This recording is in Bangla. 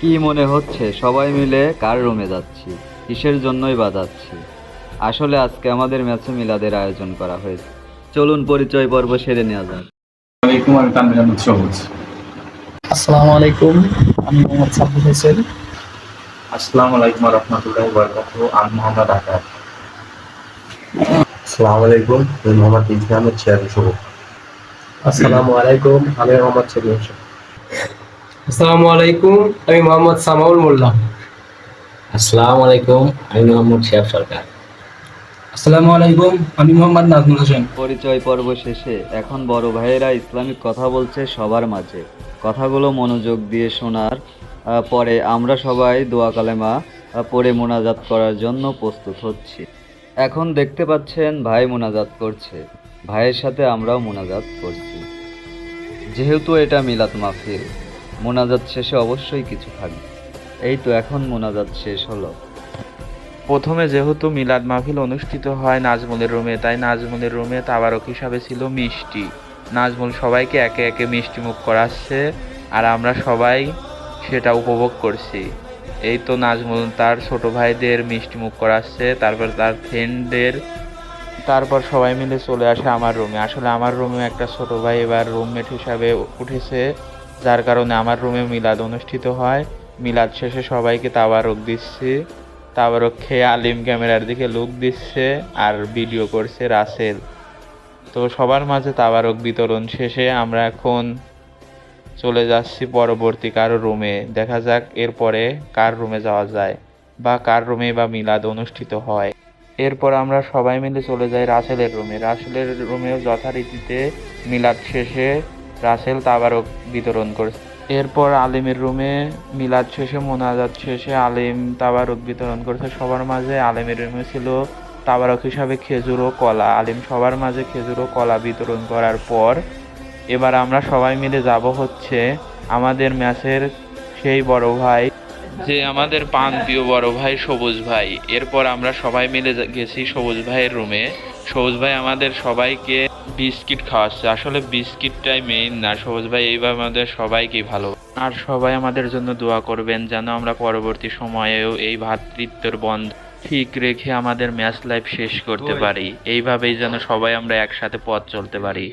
কি মনে হচ্ছে সবাই মিলে কার রুমে যাচ্ছি? কিসের জন্যই বা যাচ্ছি? আসলে আজকে আমাদের ম্যাচে মিলাদের আয়োজন করা হয়েছে। চলুন পরিচয় পর্ব সেরে নেওয়া যাক। আলাইকুম, আমি তানভীর আহমেদ সবুজ। আসসালামু আলাইকুম, আমি মোহাম্মদ সাব্বির হোসেন। আসসালামু আলাইকুম রহমতুল্লাহ বরকাতুহ। আমি মোহাম্মদ আকাশ। আসসালামু আলাইকুম, আমি মোহাম্মদ ইসলাম আহমেদ চেয়ারম্যান শুভ। আসসালামু আলাইকুম, আমি মোহাম্মদ সেলিম হোসেন। আসসালামু আলাইকুম, আমি মোহাম্মদ সামাউল মোল্লা। আসসালামু আলাইকুম, আমি মোহাম্মদ শিহাব সরকার। আসসালামু আলাইকুম, আমি মোহাম্মদ নাজমুল হোসেন। পরিচয় পর্ব শেষে এখন বড় ভাইয়েরা ইসলামিক কথা বলছে সবার মাঝে। কথাগুলো মনোযোগ দিয়ে শোনার পরে আমরা সবাই দোয়া কালেমা পড়ে মোনাজাত করার জন্য প্রস্তুত হচ্ছি। এখন দেখতে পাচ্ছেন ভাই মোনাজাত করছে, ভাইয়ের সাথে আমরাও মোনাজাত করছি। যেহেতু এটা মিলাদ মাহফিল, মোনাজাত শেষে অবশ্যই কিছু থাকবে। এই তো এখন মোনাজাত শেষ হলো। প্রথমে যেহেতু মিলাদ মাহফিল অনুষ্ঠিত হয় নাজমুলের রুমে, তাই নাজমুলের রুমে তাবারক হিসাবে ছিল মিষ্টি। নাজমুল সবাইকে একে একে মিষ্টি মুখ করাচ্ছে, আর আমরা সবাই সেটা উপভোগ করছি। এই তো নাজমুল তার ছোট ভাইদের মিষ্টি মুখ করাচ্ছে, তারপর তার ফ্রেন্ডদের, তারপর সবাই মিলে চলে আসে আমার রুমে। আসলে আমার রুমে একটা ছোট ভাই এবার রুমমেট হিসাবে উঠেছে, যার কারণে আমার রুমে মিলাদ অনুষ্ঠিত হয়। মিলাদ শেষে সবাইকে তাবারক দিচ্ছি। তাবারক খেয়ে আলিম ক্যামেরার দিকে লুক দিচ্ছে আর ভিডিও করছে রাসেল। তো সবার মাঝে তাবারক বিতরণ শেষে আমরা এখন চলে যাচ্ছি পরবর্তী কারো রুমে। দেখা যাক এরপরে কার রুমে যাওয়া যায় বা কার রুমে বা মিলাদ অনুষ্ঠিত হয়। এরপর আমরা সবাই মিলে চলে যাই রাসেলের রুমে। রাসেলের রুমেও যথারীতিতে মিলাদ শেষে রাসেল তাবারক বিতরণ করছে। এরপর আলিমের রুমে মিলাদ শেষে মোনাজাত শেষে আলিম তাবারক বিতরণ করছে সবার মাঝে। আলিমের রুমে ছিল তাবারক হিসাবে খেজুর ও কলা। আলিম সবার মাঝে খেজুর ও কলা বিতরণ করার পর এবার আমরা সবাই মিলে যাব হচ্ছে আমাদের ম্যাচের সেই বড় ভাই, যে আমাদের প্রান্তীয় বড় ভাই সবুজ ভাই। এরপর আমরা সবাই মিলে গেছি সবুজ ভাইয়ের রুমে। সবুজ ভাই আমাদের সবাইকে বিস্কিট খাওয়াচ্ছে। আসলে বিস্কিটটাই মেইন না, সবুজ ভাই এইভাবে আমাদের সবাইকে ভালো, আর সবাই আমাদের জন্য দোয়া করবেন যেন আমরা পরবর্তী সময়েও এই ভ্রাতৃত্বের বন্ধন ঠিক রেখে আমাদের ম্যাচ লাইফ শেষ করতে পারি। এইভাবেই যেন সবাই আমরা একসাথে পথ চলতে পারি।